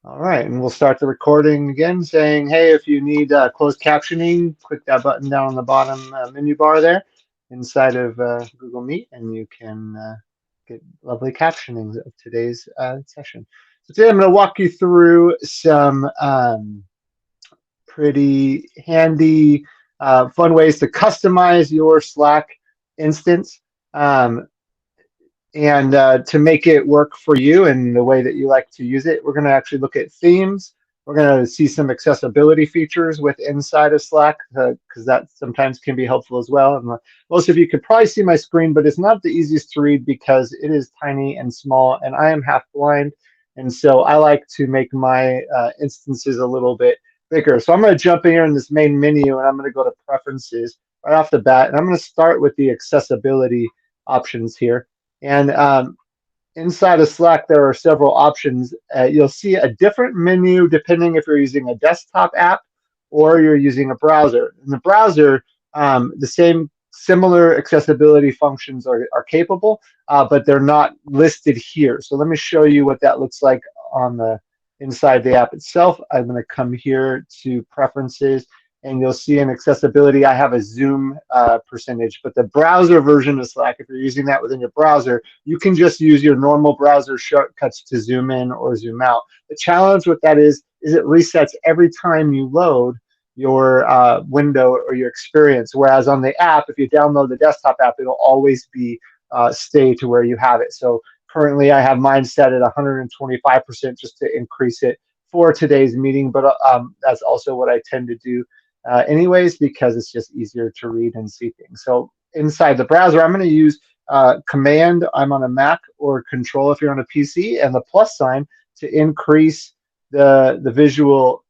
All right, and we'll start the recording again saying, hey, if you need closed captioning, click that button down on the bottom menu bar there inside of Google Meet, and you can get lovely captioning of today's session. So today I'm going to walk you through some pretty handy, fun ways to customize your Slack instance. Um, and to make it work for you and the way that you like to use it, we're going to actually look at themes. We're going to see some accessibility features with inside of Slack because that sometimes can be helpful as well. And most of you could probably see my screen, but it's not the easiest to read because it is tiny and small, and I am half blind. And so I like to make my instances a little bit bigger. So I'm going to jump in here in this main menu, and I'm going to go to Preferences right off the bat. And I'm going to start with the accessibility options here. And inside of Slack, there are several options. You'll see a different menu depending if you're using a desktop app or you're using a browser. In the browser, the same similar accessibility functions are capable, but they're not listed here. So let me show you what that looks like on the inside the app itself. I'm going to come here to Preferences, and you'll see in accessibility, I have a zoom percentage, but the browser version of Slack, if you're using that within your browser, you can just use your normal browser shortcuts to zoom in or zoom out. The challenge with that is it resets every time you load your window or your experience. Whereas on the app, if you download the desktop app, it'll always be stay to where you have it. So currently I have mine set at 125% just to increase it for today's meeting, but that's also what I tend to do anyways, because it's just easier to read and see things. So inside the browser, I'm going to use Command, I'm on a Mac, or Control if you're on a PC, and the plus sign to increase the visual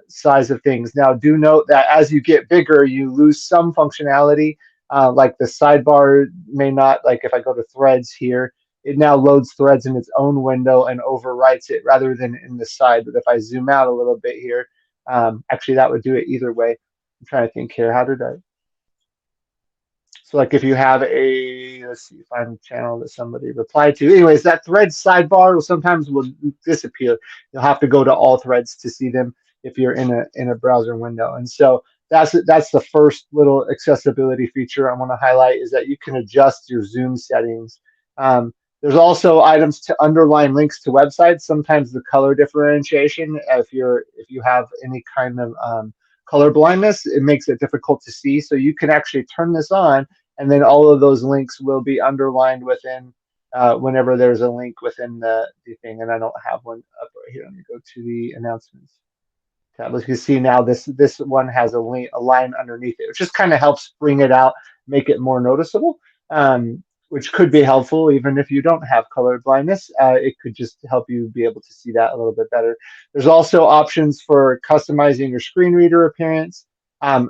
size of things. Now, do note that as you get bigger, you lose some functionality, like the sidebar may not, like if I go to Threads here, it now loads Threads in its own window and overwrites it rather than in the side. But if I zoom out a little bit here, actually, that would do it either way. I'm trying to think here. How did I? So like if you have a, let's see, find a channel that somebody replied to. Anyways, that thread sidebar will sometimes disappear. You'll have to go to all threads to see them if you're in a browser window. And so that's the first little accessibility feature I want to highlight is that you can adjust your zoom settings. There's also items to underline links to websites. Sometimes the color differentiation, if you have any kind of color blindness, it makes it difficult to see. So you can actually turn this on, and then all of those links will be underlined within whenever there's a link within the thing. And I don't have one up right here. Let me go to the announcements tab. As you can see now, this one has a line underneath it, which just kind of helps bring it out, make it more noticeable. Which could be helpful even if you don't have color blindness. It could just help you be able to see that a little bit better. There's also options for customizing your screen reader appearance.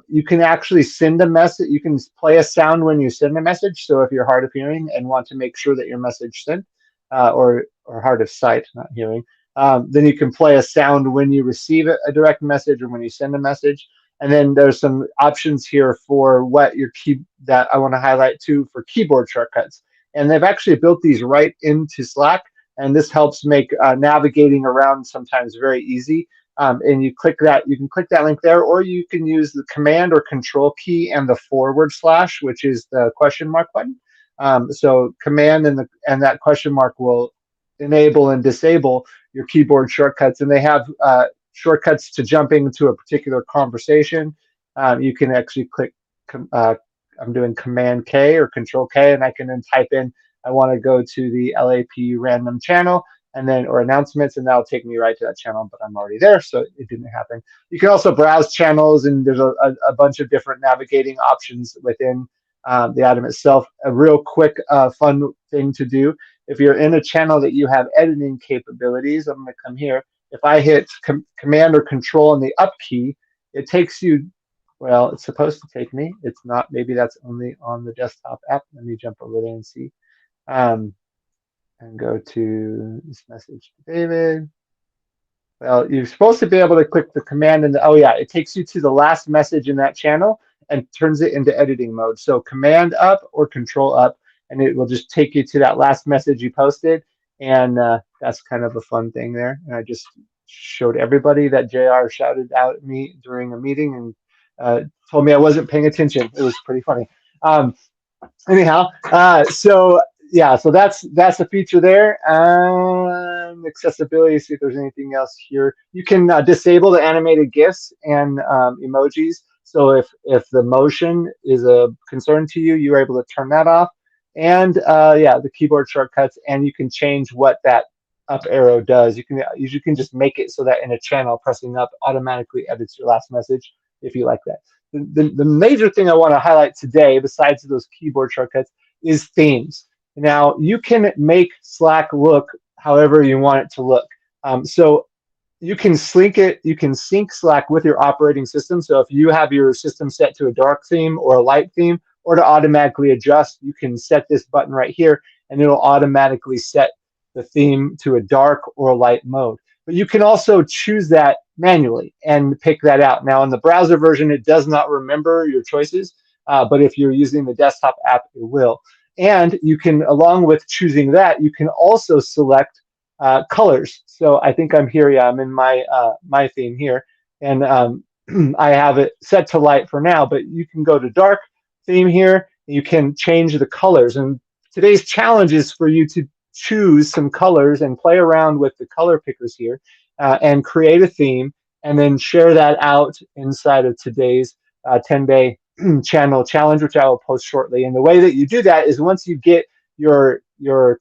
You can actually send a message. You can play a sound when you send a message. So if you're hard of hearing and want to make sure that your message sent, or hard of sight, not hearing, then you can play a sound when you receive a direct message or when you send a message. And then there's some options here for what your key that I want to highlight too for keyboard shortcuts. And they've actually built these right into Slack, and this helps make navigating around sometimes very easy. And you can click that link there, or you can use the Command or Control key and the /, which is the question mark button. So Command and that question mark will enable and disable your keyboard shortcuts, and they have shortcuts to jumping into a particular conversation. You can actually click, I'm doing Command K or Control K, and I can then type in, I want to go to the LAP random channel, and then, or announcements, and that'll take me right to that channel, but I'm already there, so it didn't happen. You can also browse channels, and there's a bunch of different navigating options within the item itself. A real quick, fun thing to do, if you're in a channel that you have editing capabilities, I'm going to come here. If I hit Command or Control and the up key, it takes you, well, it's supposed to take me. It's not. Maybe that's only on the desktop app. Let me jump over there and see. And go to this message to David. Well, you're supposed to be able to click the command and oh yeah, it takes you to the last message in that channel and turns it into editing mode. So Command up or Control up, and it will just take you to that last message you posted. And that's kind of a fun thing there. And I just showed everybody that JR shouted out at me during a meeting and told me I wasn't paying attention. It was pretty funny. Anyhow, so yeah, so that's a feature there. Accessibility. See if there's anything else here. You can disable the animated GIFs and emojis. So if the motion is a concern to you, you're able to turn that off. And yeah, the keyboard shortcuts, and you can change what that up arrow does. You can just make it so that in a channel, pressing up automatically edits your last message if you like that. The major thing I want to highlight today, besides those keyboard shortcuts, is themes. Now, you can make Slack look however you want it to look. So you can sync Slack with your operating system. So if you have your system set to a dark theme or a light theme, or to automatically adjust, you can set this button right here, and it'll automatically set the theme to a dark or a light mode. But you can also choose that manually and pick that out. Now, in the browser version, it does not remember your choices, but if you're using the desktop app, it will. And you can, along with choosing that, you can also select colors. So I think I'm here. Yeah, I'm in my my theme here, and I have it set to light for now. But you can go to dark theme here. And you can change the colors. And today's challenge is for you to choose some colors and play around with the color pickers here and create a theme, and then share that out inside of today's 10-day channel challenge, which I will post shortly. And the way that you do that is once you get your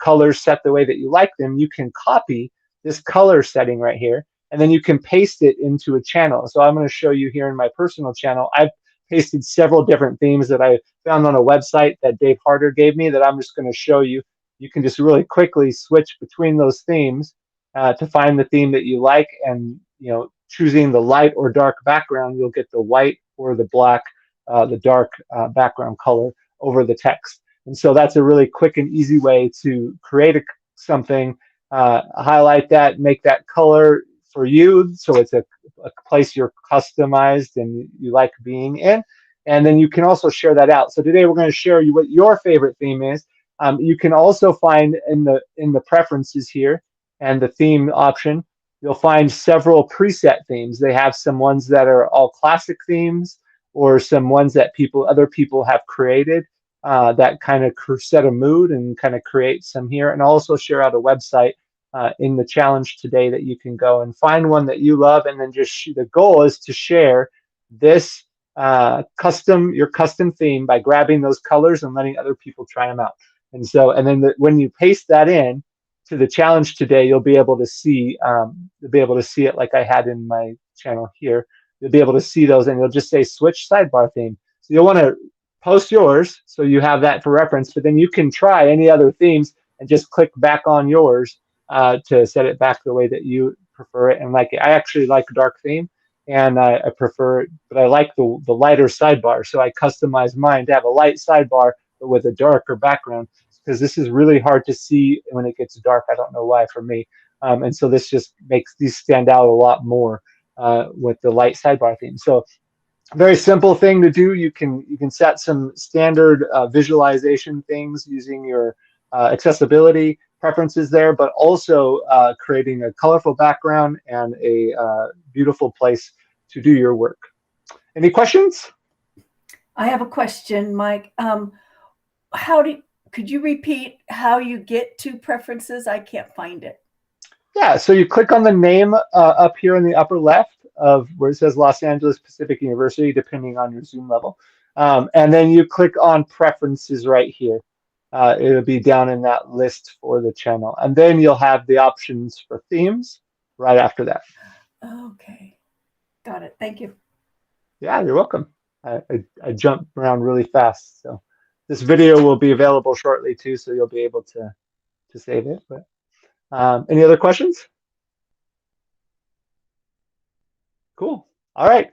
colors set the way that you like them, you can copy this color setting right here, and then you can paste it into a channel. So I'm going to show you here in my personal channel. I've pasted several different themes that I found on a website that Dave Harder gave me that I'm just going to show you. You can just really quickly switch between those themes to find the theme that you like, and choosing the light or dark background, you'll get the white or the black, the dark background color over the text. And so that's a really quick and easy way to create something, highlight that, make that color for you, so it's a place you're customized and you like being in. And then you can also share that out. So today we're going to share you what your favorite theme is. You can also find in the preferences here and the theme option, you'll find several preset themes. They have some ones that are all classic themes, or some ones that other people have created that kind of set a mood and kind of create some here. And I'll also share out a website in the challenge today that you can go and find one that you love, and then just the goal is to share this your custom theme by grabbing those colors and letting other people try them out. And so, and then when you paste that in to the challenge today, you'll be able to see it like I had in my channel here. You'll be able to see those, and you'll just say switch sidebar theme. So you'll want to post yours so you have that for reference, but then you can try any other themes and just click back on yours to set it back the way that you prefer it and like it. I actually like a dark theme, and I prefer it, but I like the lighter sidebar. So I customize mine to have a light sidebar, but with a darker background, because this is really hard to see when it gets dark. I don't know why for me. And so this just makes these stand out a lot more with the light sidebar theme. So very simple thing to do. You can set some standard visualization things using your accessibility preferences there, but also creating a colorful background and a beautiful place to do your work. Any questions? I have a question, Mike. Could you repeat how you get to preferences? I can't find it. Yeah, so you click on the name up here in the upper left of where it says Los Angeles Pacific University, depending on your Zoom level. And then you click on preferences right here. It'll be down in that list for the channel. And then you'll have the options for themes right after that. Okay, got it. Thank you. Yeah, you're welcome. I jumped around really fast. So this video will be available shortly too, so you'll be able to save it. But any other questions? Cool. All right.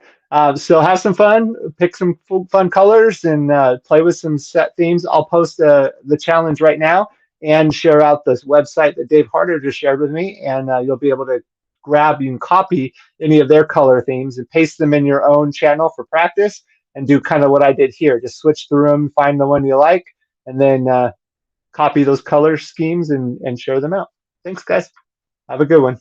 So have some fun, pick some fun colors, and play with some set themes. I'll post the challenge right now and share out this website that Dave Harder just shared with me, and you'll be able to grab, you can copy any of their color themes and paste them in your own channel for practice, and do kind of what I did here. Just switch through them, find the one you like, and then copy those color schemes and share them out. Thanks, guys. Have a good one.